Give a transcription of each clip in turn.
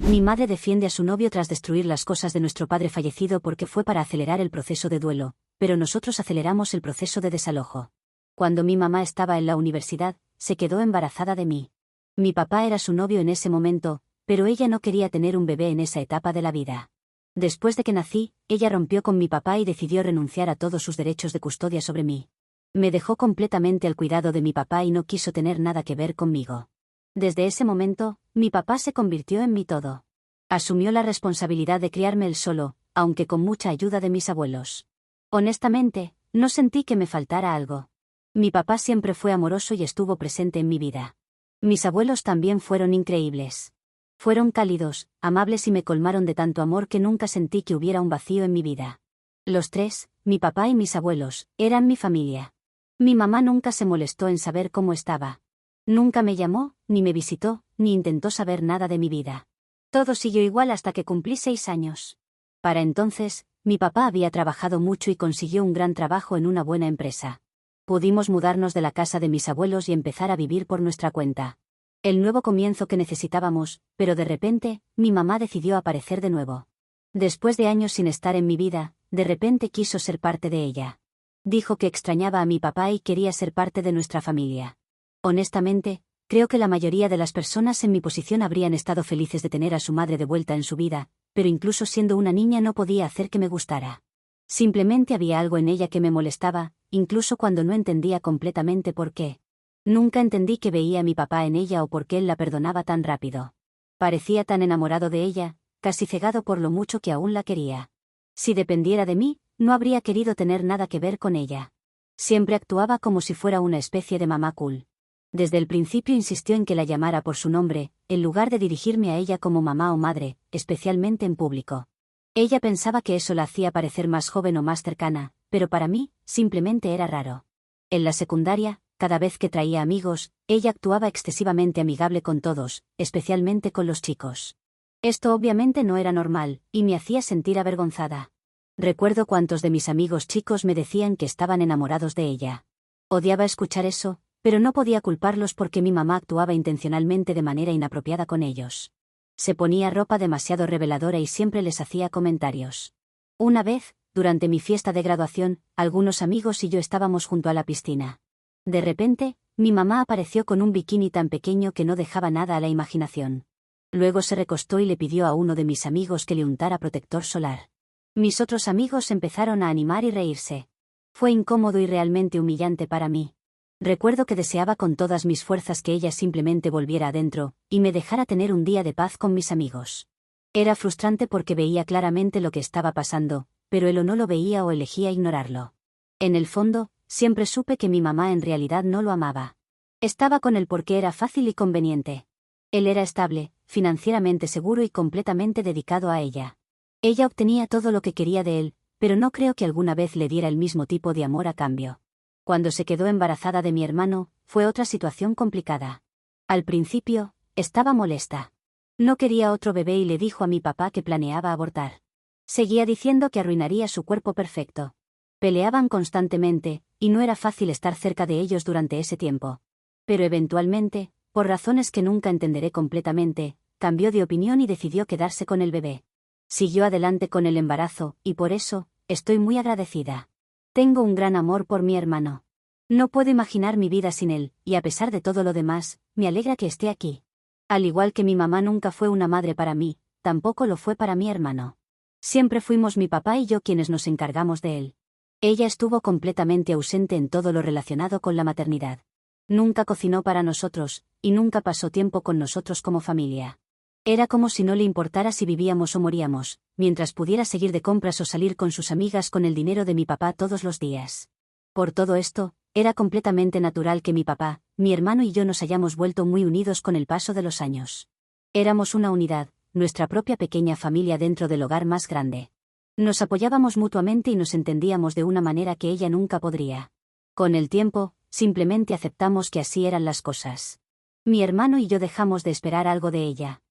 Mi madre defiende a su novio tras destruir las cosas de nuestro padre fallecido porque fue para acelerar el proceso de duelo, pero nosotros aceleramos el proceso de desalojo. Cuando mi mamá estaba en la universidad, se quedó embarazada de mí. Mi papá era su novio en ese momento, pero ella no quería tener un bebé en esa etapa de la vida. Después de que nací, ella rompió con mi papá y decidió renunciar a todos sus derechos de custodia sobre mí. Me dejó completamente al cuidado de mi papá y no quiso tener nada que ver conmigo. Desde ese momento, mi papá se convirtió en mi todo. Asumió la responsabilidad de criarme él solo, aunque con mucha ayuda de mis abuelos. Honestamente, no sentí que me faltara algo. Mi papá siempre fue amoroso y estuvo presente en mi vida. Mis abuelos también fueron increíbles. Fueron cálidos, amables y me colmaron de tanto amor que nunca sentí que hubiera un vacío en mi vida. Los tres, mi papá y mis abuelos, eran mi familia. Mi mamá nunca se molestó en saber cómo estaba. Nunca me llamó, ni me visitó, ni intentó saber nada de mi vida. Todo siguió igual hasta que cumplí 6 años. Para entonces, mi papá había trabajado mucho y consiguió un gran trabajo en una buena empresa. Pudimos mudarnos de la casa de mis abuelos y empezar a vivir por nuestra cuenta. El nuevo comienzo que necesitábamos, pero de repente, mi mamá decidió aparecer de nuevo. Después de años sin estar en mi vida, de repente quiso ser parte de ella. Dijo que extrañaba a mi papá y quería ser parte de nuestra familia. Honestamente, creo que la mayoría de las personas en mi posición habrían estado felices de tener a su madre de vuelta en su vida, pero incluso siendo una niña no podía hacer que me gustara. Simplemente había algo en ella que me molestaba, incluso cuando no entendía completamente por qué. Nunca entendí que veía a mi papá en ella o por qué él la perdonaba tan rápido. Parecía tan enamorado de ella, casi cegado por lo mucho que aún la quería. Si dependiera de mí, no habría querido tener nada que ver con ella. Siempre actuaba como si fuera una especie de mamá cool. Desde el principio insistió en que la llamara por su nombre, en lugar de dirigirme a ella como mamá o madre, especialmente en público. Ella pensaba que eso la hacía parecer más joven o más cercana, pero para mí, simplemente era raro. En la secundaria, cada vez que traía amigos, ella actuaba excesivamente amigable con todos, especialmente con los chicos. Esto obviamente no era normal, y me hacía sentir avergonzada. Recuerdo cuántos de mis amigos chicos me decían que estaban enamorados de ella. Odiaba escuchar eso, pero no podía culparlos porque mi mamá actuaba intencionalmente de manera inapropiada con ellos. Se ponía ropa demasiado reveladora y siempre les hacía comentarios. Una vez, durante mi fiesta de graduación, algunos amigos y yo estábamos junto a la piscina. De repente, mi mamá apareció con un bikini tan pequeño que no dejaba nada a la imaginación. Luego se recostó y le pidió a uno de mis amigos que le untara protector solar. Mis otros amigos empezaron a animar y reírse. Fue incómodo y realmente humillante para mí. Recuerdo que deseaba con todas mis fuerzas que ella simplemente volviera adentro, y me dejara tener un día de paz con mis amigos. Era frustrante porque veía claramente lo que estaba pasando, pero él o no lo veía o elegía ignorarlo. En el fondo, siempre supe que mi mamá en realidad no lo amaba. Estaba con él porque era fácil y conveniente. Él era estable, financieramente seguro y completamente dedicado a ella. Ella obtenía todo lo que quería de él, pero no creo que alguna vez le diera el mismo tipo de amor a cambio. Cuando se quedó embarazada de mi hermano, fue otra situación complicada. Al principio, estaba molesta. No quería otro bebé y le dijo a mi papá que planeaba abortar. Seguía diciendo que arruinaría su cuerpo perfecto. Peleaban constantemente, y no era fácil estar cerca de ellos durante ese tiempo. Pero eventualmente, por razones que nunca entenderé completamente, cambió de opinión y decidió quedarse con el bebé. Siguió adelante con el embarazo, y por eso, estoy muy agradecida. Tengo un gran amor por mi hermano. No puedo imaginar mi vida sin él, y a pesar de todo lo demás, me alegra que esté aquí. Al igual que mi mamá nunca fue una madre para mí, tampoco lo fue para mi hermano. Siempre fuimos mi papá y yo quienes nos encargamos de él. Ella estuvo completamente ausente en todo lo relacionado con la maternidad. Nunca cocinó para nosotros, y nunca pasó tiempo con nosotros como familia. Era como si no le importara si vivíamos o moríamos, mientras pudiera seguir de compras o salir con sus amigas con el dinero de mi papá todos los días. Por todo esto, era completamente natural que mi papá, mi hermano y yo nos hayamos vuelto muy unidos con el paso de los años. Éramos una unidad, nuestra propia pequeña familia dentro del hogar más grande. Nos apoyábamos mutuamente y nos entendíamos de una manera que ella nunca podría. Con el tiempo, simplemente aceptamos que así eran las cosas. Mi hermano y yo dejamos de esperar algo de ella.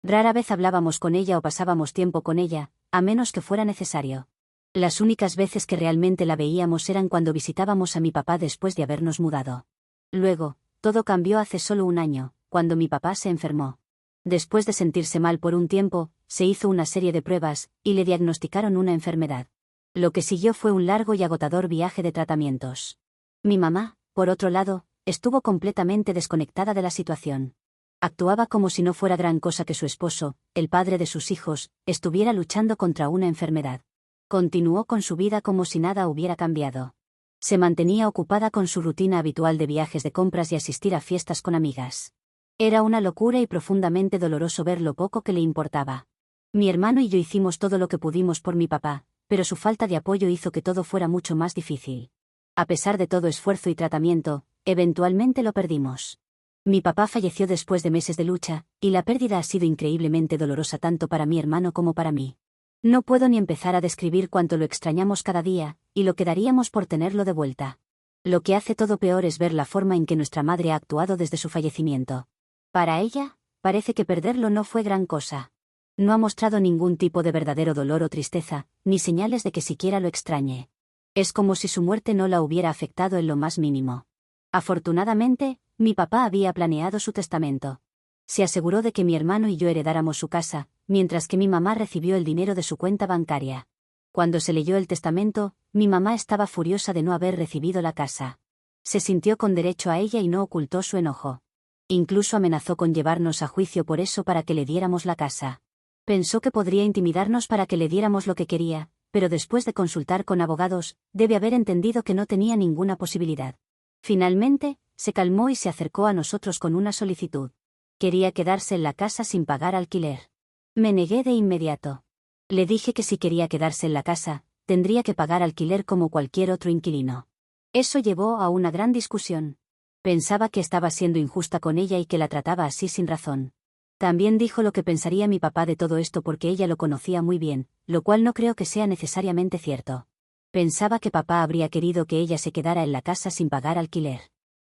Rara vez hablábamos con ella o pasábamos tiempo con ella, a menos que fuera necesario. Las únicas veces que realmente la veíamos eran cuando visitábamos a mi papá después de habernos mudado. Luego, todo cambió hace solo un año, cuando mi papá se enfermó. Después de sentirse mal por un tiempo, se hizo una serie de pruebas, y le diagnosticaron una enfermedad. Lo que siguió fue un largo y agotador viaje de tratamientos. Mi mamá, por otro lado, estuvo completamente desconectada de la situación. Actuaba como si no fuera gran cosa que su esposo, el padre de sus hijos, estuviera luchando contra una enfermedad. Continuó con su vida como si nada hubiera cambiado. Se mantenía ocupada con su rutina habitual de viajes de compras y asistir a fiestas con amigas. Era una locura y profundamente doloroso ver lo poco que le importaba. Mi hermano y yo hicimos todo lo que pudimos por mi papá, pero su falta de apoyo hizo que todo fuera mucho más difícil. A pesar de todo esfuerzo y tratamiento, eventualmente lo perdimos. Mi papá falleció después de meses de lucha, y la pérdida ha sido increíblemente dolorosa tanto para mi hermano como para mí. No puedo ni empezar a describir cuánto lo extrañamos cada día, y lo que daríamos por tenerlo de vuelta. Lo que hace todo peor es ver la forma en que nuestra madre ha actuado desde su fallecimiento. Para ella, parece que perderlo no fue gran cosa. No ha mostrado ningún tipo de verdadero dolor o tristeza, ni señales de que siquiera lo extrañe. Es como si su muerte no la hubiera afectado en lo más mínimo. Afortunadamente, mi papá había planeado su testamento. Se aseguró de que mi hermano y yo heredáramos su casa, mientras que mi mamá recibió el dinero de su cuenta bancaria. Cuando se leyó el testamento, mi mamá estaba furiosa de no haber recibido la casa. Se sintió con derecho a ella y no ocultó su enojo. Incluso amenazó con llevarnos a juicio por eso para que le diéramos la casa. Pensó que podría intimidarnos para que le diéramos lo que quería, pero después de consultar con abogados, debe haber entendido que no tenía ninguna posibilidad. Finalmente, se calmó y se acercó a nosotros con una solicitud. Quería quedarse en la casa sin pagar alquiler. Me negué de inmediato. Le dije que si quería quedarse en la casa, tendría que pagar alquiler como cualquier otro inquilino. Eso llevó a una gran discusión. Pensaba que estaba siendo injusta con ella y que la trataba así sin razón. También dijo lo que pensaría mi papá de todo esto porque ella lo conocía muy bien, lo cual no creo que sea necesariamente cierto. Pensaba que papá habría querido que ella se quedara en la casa sin pagar alquiler.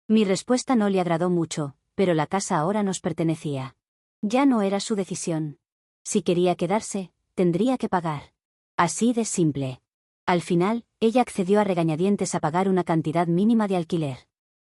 Mi respuesta no le agradó mucho, pero la casa ahora nos pertenecía. Ya no era su decisión. Si quería quedarse, tendría que pagar. Así de simple. Al final, ella accedió a regañadientes a pagar una cantidad mínima de alquiler.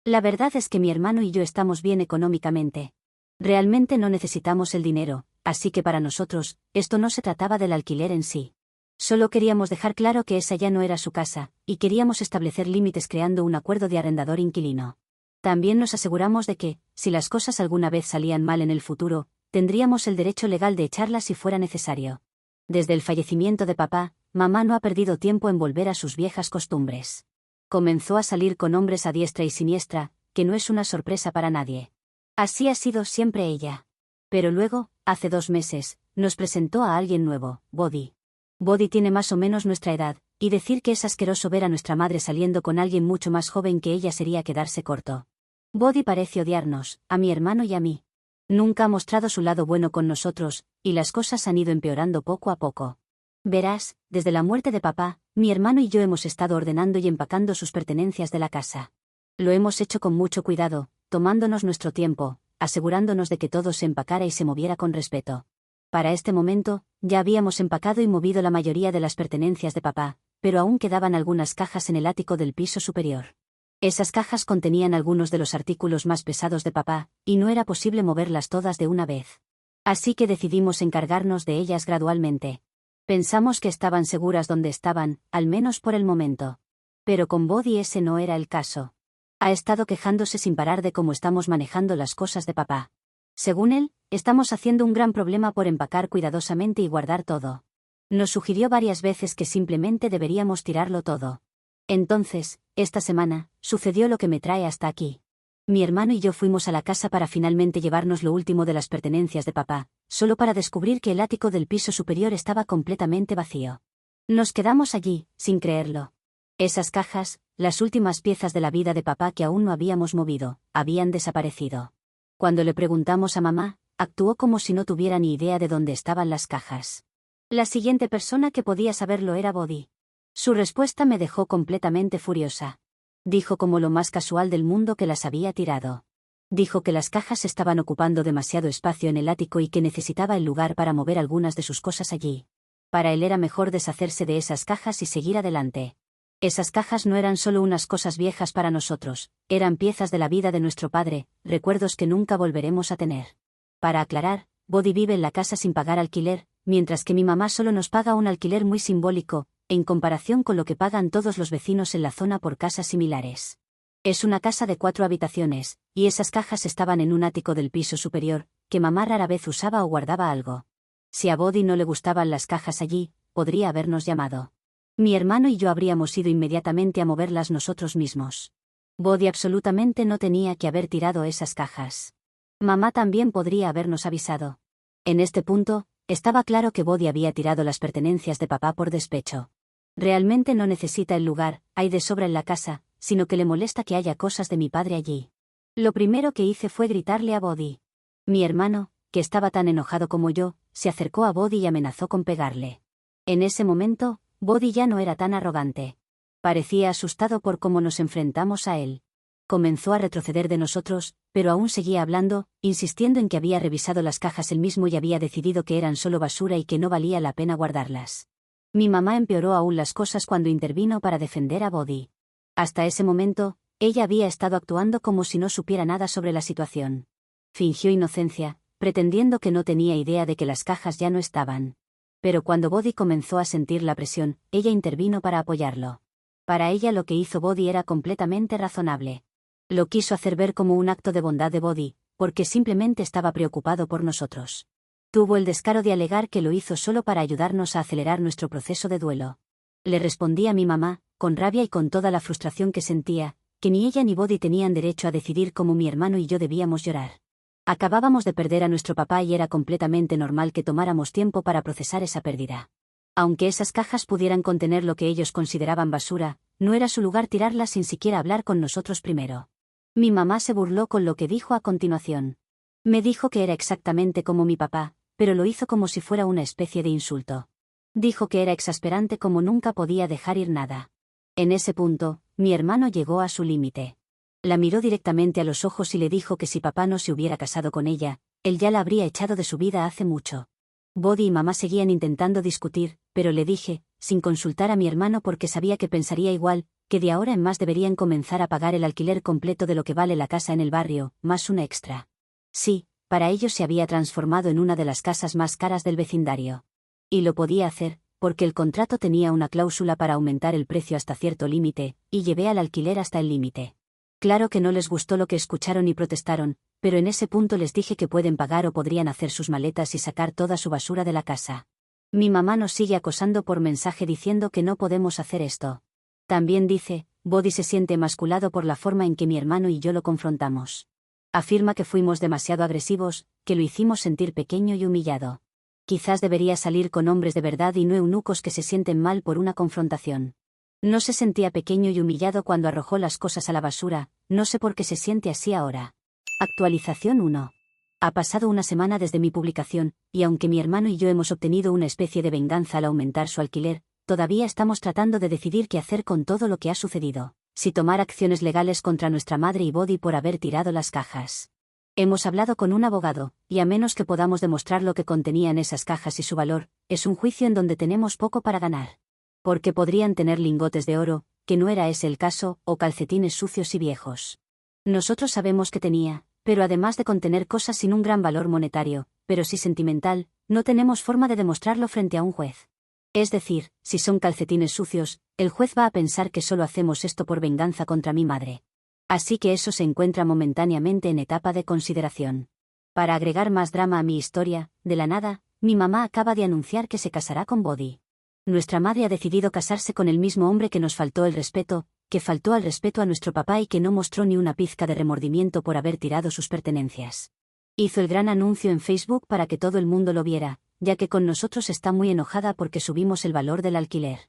La verdad es que mi hermano y yo estamos bien económicamente. Realmente no necesitamos el dinero, así que para nosotros, esto no se trataba del alquiler en sí. Solo queríamos dejar claro que esa ya no era su casa, y queríamos establecer límites creando un acuerdo de arrendador-inquilino. También nos aseguramos de que, si las cosas alguna vez salían mal en el futuro, tendríamos el derecho legal de echarlas si fuera necesario. Desde el fallecimiento de papá, mamá no ha perdido tiempo en volver a sus viejas costumbres. Comenzó a salir con hombres a diestra y siniestra, que no es una sorpresa para nadie. Así ha sido siempre ella. Pero luego, hace 2 meses, nos presentó a alguien nuevo, Body. Body tiene más o menos nuestra edad, y decir que es asqueroso ver a nuestra madre saliendo con alguien mucho más joven que ella sería quedarse corto. Body parece odiarnos, a mi hermano y a mí. Nunca ha mostrado su lado bueno con nosotros, y las cosas han ido empeorando poco a poco. Verás, desde la muerte de papá, mi hermano y yo hemos estado ordenando y empacando sus pertenencias de la casa. Lo hemos hecho con mucho cuidado, tomándonos nuestro tiempo, asegurándonos de que todo se empacara y se moviera con respeto. Para este momento, ya habíamos empacado y movido la mayoría de las pertenencias de papá, pero aún quedaban algunas cajas en el ático del piso superior. Esas cajas contenían algunos de los artículos más pesados de papá, y no era posible moverlas todas de una vez. Así que decidimos encargarnos de ellas gradualmente. Pensamos que estaban seguras donde estaban, al menos por el momento. Pero con Body ese no era el caso. Ha estado quejándose sin parar de cómo estamos manejando las cosas de papá. Según él, estamos haciendo un gran problema por empacar cuidadosamente y guardar todo. Nos sugirió varias veces que simplemente deberíamos tirarlo todo. Entonces, esta semana, sucedió lo que me trae hasta aquí. Mi hermano y yo fuimos a la casa para finalmente llevarnos lo último de las pertenencias de papá, solo para descubrir que el ático del piso superior estaba completamente vacío. Nos quedamos allí, sin creerlo. Esas cajas, las últimas piezas de la vida de papá que aún no habíamos movido, habían desaparecido. Cuando le preguntamos a mamá, actuó como si no tuviera ni idea de dónde estaban las cajas. La siguiente persona que podía saberlo era Body. Su respuesta me dejó completamente furiosa. Dijo como lo más casual del mundo que las había tirado. Dijo que las cajas estaban ocupando demasiado espacio en el ático y que necesitaba el lugar para mover algunas de sus cosas allí. Para él era mejor deshacerse de esas cajas y seguir adelante. Esas cajas no eran solo unas cosas viejas para nosotros, eran piezas de la vida de nuestro padre, recuerdos que nunca volveremos a tener. Para aclarar, Body vive en la casa sin pagar alquiler, mientras que mi mamá solo nos paga un alquiler muy simbólico, en comparación con lo que pagan todos los vecinos en la zona por casas similares. Es una casa de 4 habitaciones, y esas cajas estaban en un ático del piso superior, que mamá rara vez usaba o guardaba algo. Si a Body no le gustaban las cajas allí, podría habernos llamado. Mi hermano y yo habríamos ido inmediatamente a moverlas nosotros mismos. Body absolutamente no tenía que haber tirado esas cajas. Mamá también podría habernos avisado. En este punto, estaba claro que Body había tirado las pertenencias de papá por despecho. Realmente no necesita el lugar, hay de sobra en la casa, sino que le molesta que haya cosas de mi padre allí. Lo primero que hice fue gritarle a Body. Mi hermano, que estaba tan enojado como yo, se acercó a Body y amenazó con pegarle. En ese momento, Body ya no era tan arrogante. Parecía asustado por cómo nos enfrentamos a él. Comenzó a retroceder de nosotros, pero aún seguía hablando, insistiendo en que había revisado las cajas él mismo y había decidido que eran solo basura y que no valía la pena guardarlas. Mi mamá empeoró aún las cosas cuando intervino para defender a Body. Hasta ese momento, ella había estado actuando como si no supiera nada sobre la situación. Fingió inocencia, pretendiendo que no tenía idea de que las cajas ya no estaban. Pero cuando Body comenzó a sentir la presión, ella intervino para apoyarlo. Para ella lo que hizo Body era completamente razonable. Lo quiso hacer ver como un acto de bondad de Body, porque simplemente estaba preocupado por nosotros. Tuvo el descaro de alegar que lo hizo solo para ayudarnos a acelerar nuestro proceso de duelo. Le respondí a mi mamá, con rabia y con toda la frustración que sentía, que ni ella ni Body tenían derecho a decidir cómo mi hermano y yo debíamos llorar. Acabábamos de perder a nuestro papá y era completamente normal que tomáramos tiempo para procesar esa pérdida. Aunque esas cajas pudieran contener lo que ellos consideraban basura, no era su lugar tirarlas sin siquiera hablar con nosotros primero. Mi mamá se burló con lo que dijo a continuación. Me dijo que era exactamente como mi papá, pero lo hizo como si fuera una especie de insulto. Dijo que era exasperante como nunca podía dejar ir nada. En ese punto, mi hermano llegó a su límite. La miró directamente a los ojos y le dijo que si papá no se hubiera casado con ella, él ya la habría echado de su vida hace mucho. Body y mamá seguían intentando discutir, pero le dije, sin consultar a mi hermano porque sabía que pensaría igual, que de ahora en más deberían comenzar a pagar el alquiler completo de lo que vale la casa en el barrio, más un extra. Sí, para ellos se había transformado en una de las casas más caras del vecindario. Y lo podía hacer, porque el contrato tenía una cláusula para aumentar el precio hasta cierto límite, y llevé al alquiler hasta el límite. Claro que no les gustó lo que escucharon y protestaron, pero en ese punto les dije que pueden pagar o podrían hacer sus maletas y sacar toda su basura de la casa. Mi mamá nos sigue acosando por mensaje diciendo que no podemos hacer esto. También dice, Body se siente emasculado por la forma en que mi hermano y yo lo confrontamos. Afirma que fuimos demasiado agresivos, que lo hicimos sentir pequeño y humillado. Quizás debería salir con hombres de verdad y no eunucos que se sienten mal por una confrontación. No se sentía pequeño y humillado cuando arrojó las cosas a la basura, no sé por qué se siente así ahora. Actualización 1. Ha pasado una semana desde mi publicación, y aunque mi hermano y yo hemos obtenido una especie de venganza al aumentar su alquiler, todavía estamos tratando de decidir qué hacer con todo lo que ha sucedido, si tomar acciones legales contra nuestra madre y Body por haber tirado las cajas. Hemos hablado con un abogado, y a menos que podamos demostrar lo que contenían esas cajas y su valor, es un juicio en donde tenemos poco para ganar. Porque podrían tener lingotes de oro, que no era ese el caso, o calcetines sucios y viejos. Nosotros sabemos que tenía, pero además de contener cosas sin un gran valor monetario, pero sí sentimental, no tenemos forma de demostrarlo frente a un juez. Es decir, si son calcetines sucios, el juez va a pensar que solo hacemos esto por venganza contra mi madre. Así que eso se encuentra momentáneamente en etapa de consideración. Para agregar más drama a mi historia, de la nada, mi mamá acaba de anunciar que se casará con Body. Nuestra madre ha decidido casarse con el mismo hombre que nos faltó el respeto, que faltó al respeto a nuestro papá y que no mostró ni una pizca de remordimiento por haber tirado sus pertenencias. Hizo el gran anuncio en Facebook para que todo el mundo lo viera, ya que con nosotros está muy enojada porque subimos el valor del alquiler.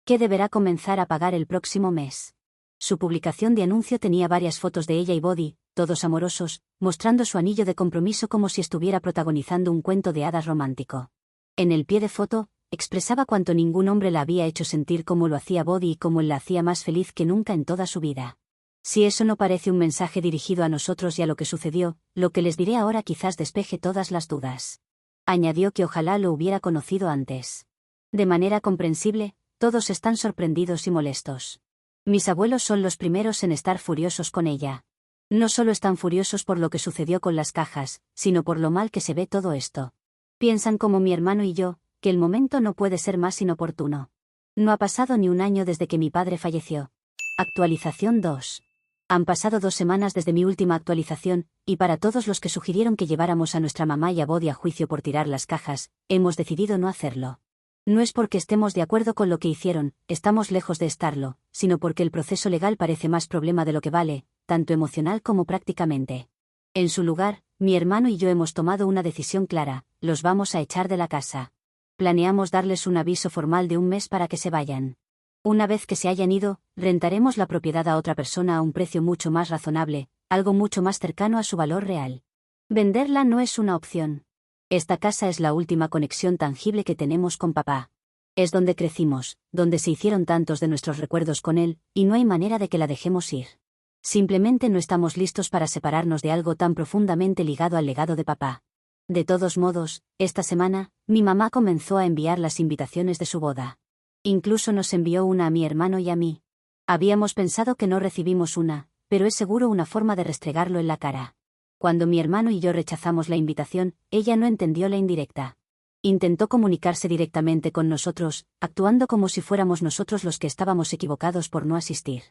Que deberá comenzar a pagar el próximo mes. Su publicación de anuncio tenía varias fotos de ella y Body, todos amorosos, mostrando su anillo de compromiso como si estuviera protagonizando un cuento de hadas romántico. En el pie de foto, expresaba cuánto ningún hombre la había hecho sentir como lo hacía Body y cómo él la hacía más feliz que nunca en toda su vida. Si eso no parece un mensaje dirigido a nosotros y a lo que sucedió, lo que les diré ahora quizás despeje todas las dudas. Añadió que ojalá lo hubiera conocido antes. De manera comprensible, todos están sorprendidos y molestos. Mis abuelos son los primeros en estar furiosos con ella. No solo están furiosos por lo que sucedió con las cajas, sino por lo mal que se ve todo esto. Piensan como mi hermano y yo, que el momento no puede ser más inoportuno. No ha pasado ni un año desde que mi padre falleció. Actualización 2. Han pasado 2 semanas desde mi última actualización, y para todos los que sugirieron que lleváramos a nuestra mamá y a Body a juicio por tirar las cajas, hemos decidido no hacerlo. No es porque estemos de acuerdo con lo que hicieron, estamos lejos de estarlo, sino porque el proceso legal parece más problema de lo que vale, tanto emocional como prácticamente. En su lugar, mi hermano y yo hemos tomado una decisión clara: los vamos a echar de la casa. Planeamos darles un aviso formal de un mes para que se vayan. Una vez que se hayan ido, rentaremos la propiedad a otra persona a un precio mucho más razonable, algo mucho más cercano a su valor real. Venderla no es una opción. Esta casa es la última conexión tangible que tenemos con papá. Es donde crecimos, donde se hicieron tantos de nuestros recuerdos con él, y no hay manera de que la dejemos ir. Simplemente no estamos listos para separarnos de algo tan profundamente ligado al legado de papá. De todos modos, esta semana, mi mamá comenzó a enviar las invitaciones de su boda. Incluso nos envió una a mi hermano y a mí. Habíamos pensado que no recibimos una, pero es seguro una forma de restregarlo en la cara. Cuando mi hermano y yo rechazamos la invitación, ella no entendió la indirecta. Intentó comunicarse directamente con nosotros, actuando como si fuéramos nosotros los que estábamos equivocados por no asistir.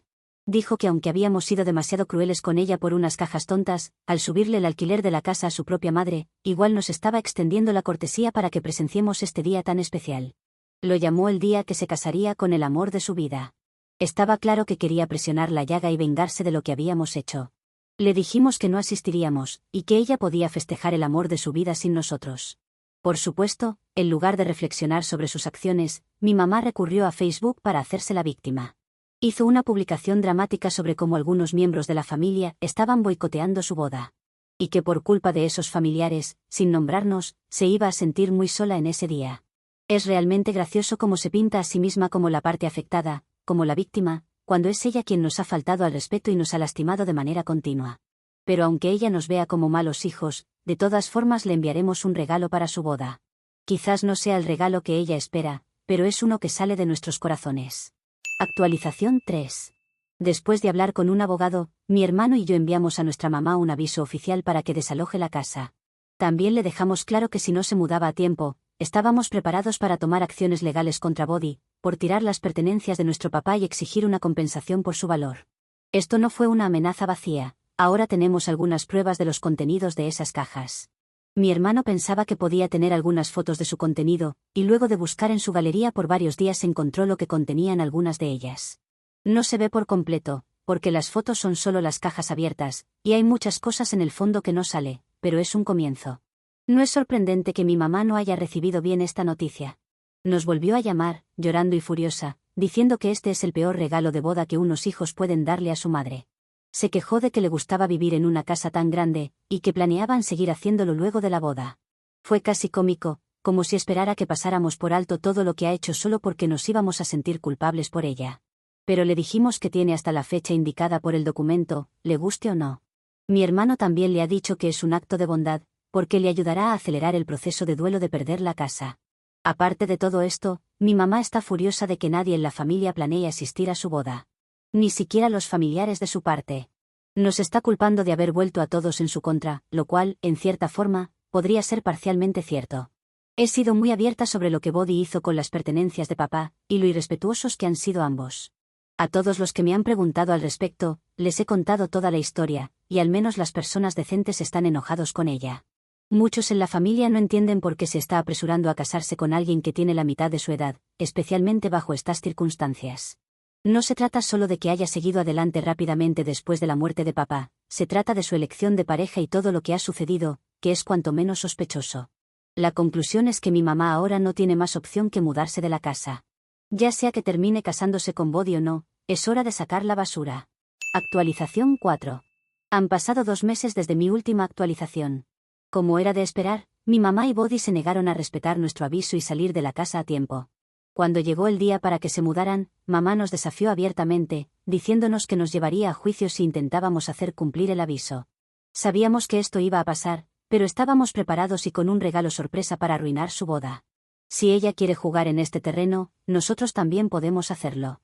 Dijo que aunque habíamos sido demasiado crueles con ella por unas cajas tontas, al subirle el alquiler de la casa a su propia madre, igual nos estaba extendiendo la cortesía para que presenciemos este día tan especial. Lo llamó el día que se casaría con el amor de su vida. Estaba claro que quería presionar la llaga y vengarse de lo que habíamos hecho. Le dijimos que no asistiríamos, y que ella podía festejar el amor de su vida sin nosotros. Por supuesto, en lugar de reflexionar sobre sus acciones, mi mamá recurrió a Facebook para hacerse la víctima. Hizo una publicación dramática sobre cómo algunos miembros de la familia estaban boicoteando su boda. Y que por culpa de esos familiares, sin nombrarnos, se iba a sentir muy sola en ese día. Es realmente gracioso cómo se pinta a sí misma como la parte afectada, como la víctima, cuando es ella quien nos ha faltado al respeto y nos ha lastimado de manera continua. Pero aunque ella nos vea como malos hijos, de todas formas le enviaremos un regalo para su boda. Quizás no sea el regalo que ella espera, pero es uno que sale de nuestros corazones. Actualización 3. Después de hablar con un abogado, mi hermano y yo enviamos a nuestra mamá un aviso oficial para que desaloje la casa. También le dejamos claro que si no se mudaba a tiempo, estábamos preparados para tomar acciones legales contra Body, por tirar las pertenencias de nuestro papá y exigir una compensación por su valor. Esto no fue una amenaza vacía, ahora tenemos algunas pruebas de los contenidos de esas cajas. Mi hermano pensaba que podía tener algunas fotos de su contenido, y luego de buscar en su galería por varios días encontró lo que contenían algunas de ellas. No se ve por completo, porque las fotos son solo las cajas abiertas, y hay muchas cosas en el fondo que no sale, pero es un comienzo. No es sorprendente que mi mamá no haya recibido bien esta noticia. Nos volvió a llamar, llorando y furiosa, diciendo que este es el peor regalo de boda que unos hijos pueden darle a su madre. Se quejó de que le gustaba vivir en una casa tan grande, y que planeaban seguir haciéndolo luego de la boda. Fue casi cómico, como si esperara que pasáramos por alto todo lo que ha hecho solo porque nos íbamos a sentir culpables por ella. Pero le dijimos que tiene hasta la fecha indicada por el documento, le guste o no. Mi hermano también le ha dicho que es un acto de bondad, porque le ayudará a acelerar el proceso de duelo de perder la casa. Aparte de todo esto, mi mamá está furiosa de que nadie en la familia planee asistir a su boda. Ni siquiera los familiares de su parte. Nos está culpando de haber vuelto a todos en su contra, lo cual, en cierta forma, podría ser parcialmente cierto. He sido muy abierta sobre lo que Body hizo con las pertenencias de papá, y lo irrespetuosos que han sido ambos. A todos los que me han preguntado al respecto, les he contado toda la historia, y al menos las personas decentes están enojados con ella. Muchos en la familia no entienden por qué se está apresurando a casarse con alguien que tiene la mitad de su edad, especialmente bajo estas circunstancias. No se trata solo de que haya seguido adelante rápidamente después de la muerte de papá, se trata de su elección de pareja y todo lo que ha sucedido, que es cuanto menos sospechoso. La conclusión es que mi mamá ahora no tiene más opción que mudarse de la casa. Ya sea que termine casándose con Body o no, es hora de sacar la basura. Actualización 4. Han pasado 2 meses desde mi última actualización. Como era de esperar, mi mamá y Body se negaron a respetar nuestro aviso y salir de la casa a tiempo. Cuando llegó el día para que se mudaran, mamá nos desafió abiertamente, diciéndonos que nos llevaría a juicio si intentábamos hacer cumplir el aviso. Sabíamos que esto iba a pasar, pero estábamos preparados y con un regalo sorpresa para arruinar su boda. Si ella quiere jugar en este terreno, nosotros también podemos hacerlo.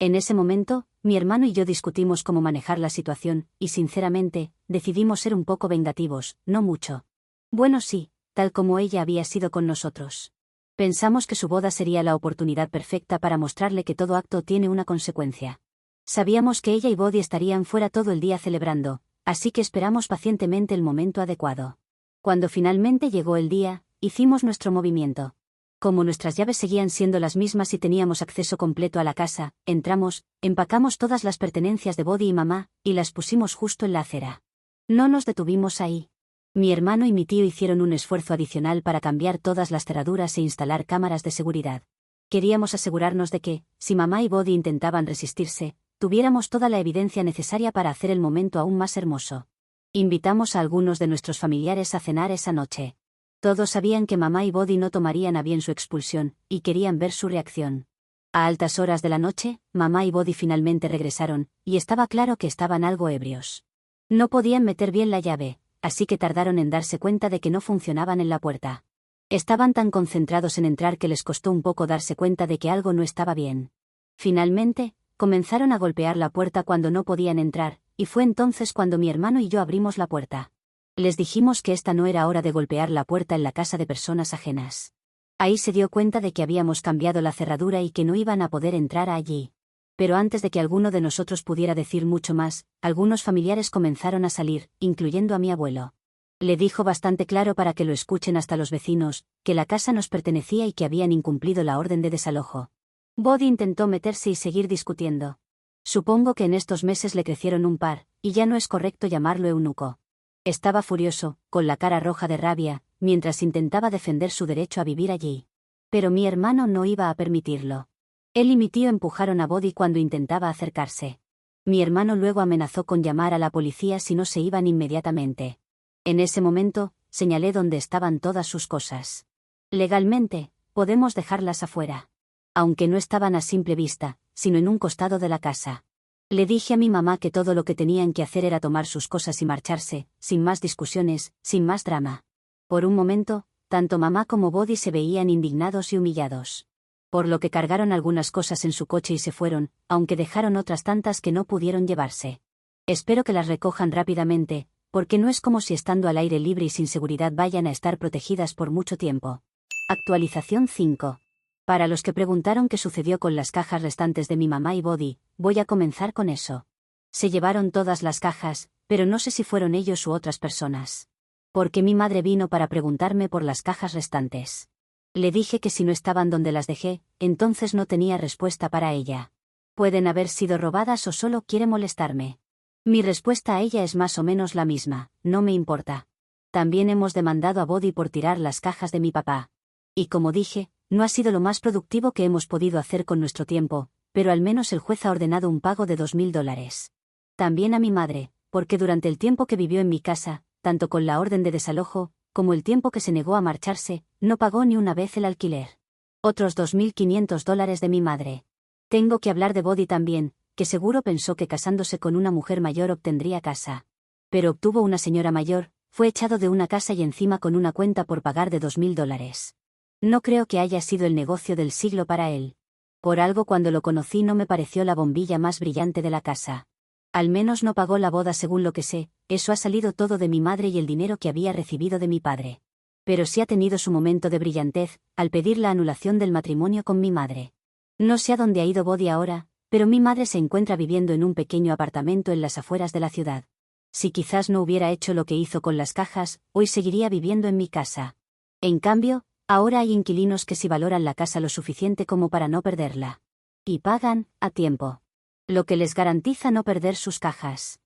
En ese momento, mi hermano y yo discutimos cómo manejar la situación, y sinceramente, decidimos ser un poco vengativos, no mucho. Bueno, sí, tal como ella había sido con nosotros. Pensamos que su boda sería la oportunidad perfecta para mostrarle que todo acto tiene una consecuencia. Sabíamos que ella y Body estarían fuera todo el día celebrando, así que esperamos pacientemente el momento adecuado. Cuando finalmente llegó el día, hicimos nuestro movimiento. Como nuestras llaves seguían siendo las mismas y teníamos acceso completo a la casa, entramos, empacamos todas las pertenencias de Body y mamá, y las pusimos justo en la acera. No nos detuvimos ahí. Mi hermano y mi tío hicieron un esfuerzo adicional para cambiar todas las cerraduras e instalar cámaras de seguridad. Queríamos asegurarnos de que, si mamá y Body intentaban resistirse, tuviéramos toda la evidencia necesaria para hacer el momento aún más hermoso. Invitamos a algunos de nuestros familiares a cenar esa noche. Todos sabían que mamá y Body no tomarían a bien su expulsión, y querían ver su reacción. A altas horas de la noche, mamá y Body finalmente regresaron, y estaba claro que estaban algo ebrios. No podían meter bien la llave, así que tardaron en darse cuenta de que no funcionaban en la puerta. Estaban tan concentrados en entrar que les costó un poco darse cuenta de que algo no estaba bien. Finalmente, comenzaron a golpear la puerta cuando no podían entrar, y fue entonces cuando mi hermano y yo abrimos la puerta. Les dijimos que esta no era hora de golpear la puerta en la casa de personas ajenas. Ahí se dio cuenta de que habíamos cambiado la cerradura y que no iban a poder entrar allí. Pero antes de que alguno de nosotros pudiera decir mucho más, algunos familiares comenzaron a salir, incluyendo a mi abuelo. Le dijo bastante claro para que lo escuchen hasta los vecinos, que la casa nos pertenecía y que habían incumplido la orden de desalojo. Body intentó meterse y seguir discutiendo. Supongo que en estos meses le crecieron un par, y ya no es correcto llamarlo eunuco. Estaba furioso, con la cara roja de rabia, mientras intentaba defender su derecho a vivir allí. Pero mi hermano no iba a permitirlo. Él y mi tío empujaron a Body cuando intentaba acercarse. Mi hermano luego amenazó con llamar a la policía si no se iban inmediatamente. En ese momento, señalé dónde estaban todas sus cosas. Legalmente, podemos dejarlas afuera. Aunque no estaban a simple vista, sino en un costado de la casa. Le dije a mi mamá que todo lo que tenían que hacer era tomar sus cosas y marcharse, sin más discusiones, sin más drama. Por un momento, tanto mamá como Body se veían indignados y humillados. Por lo que cargaron algunas cosas en su coche y se fueron, aunque dejaron otras tantas que no pudieron llevarse. Espero que las recojan rápidamente, porque no es como si estando al aire libre y sin seguridad vayan a estar protegidas por mucho tiempo. Actualización 5. Para los que preguntaron qué sucedió con las cajas restantes de mi mamá y Body, voy a comenzar con eso. Se llevaron todas las cajas, pero no sé si fueron ellos u otras personas. Porque mi madre vino para preguntarme por las cajas restantes. Le dije que si no estaban donde las dejé, entonces no tenía respuesta para ella. Pueden haber sido robadas o solo quiere molestarme. Mi respuesta a ella es más o menos la misma, no me importa. También hemos demandado a Body por tirar las cajas de mi papá. Y como dije, no ha sido lo más productivo que hemos podido hacer con nuestro tiempo, pero al menos el juez ha ordenado un pago de $2000. También a mi madre, porque durante el tiempo que vivió en mi casa, tanto con la orden de desalojo, como el tiempo que se negó a marcharse, no pagó ni una vez el alquiler. Otros $2500 de mi madre. Tengo que hablar de Body también, que seguro pensó que casándose con una mujer mayor obtendría casa. Pero obtuvo una señora mayor, fue echado de una casa y encima con una cuenta por pagar de $2000. No creo que haya sido el negocio del siglo para él. Por algo cuando lo conocí no me pareció la bombilla más brillante de la casa. Al menos no pagó la boda según lo que sé, eso ha salido todo de mi madre y el dinero que había recibido de mi padre. Pero sí ha tenido su momento de brillantez, al pedir la anulación del matrimonio con mi madre. No sé a dónde ha ido Body ahora, pero mi madre se encuentra viviendo en un pequeño apartamento en las afueras de la ciudad. Si quizás no hubiera hecho lo que hizo con las cajas, hoy seguiría viviendo en mi casa. En cambio, ahora hay inquilinos que sí valoran la casa lo suficiente como para no perderla. Y pagan, a tiempo. Lo que les garantiza no perder sus cajas.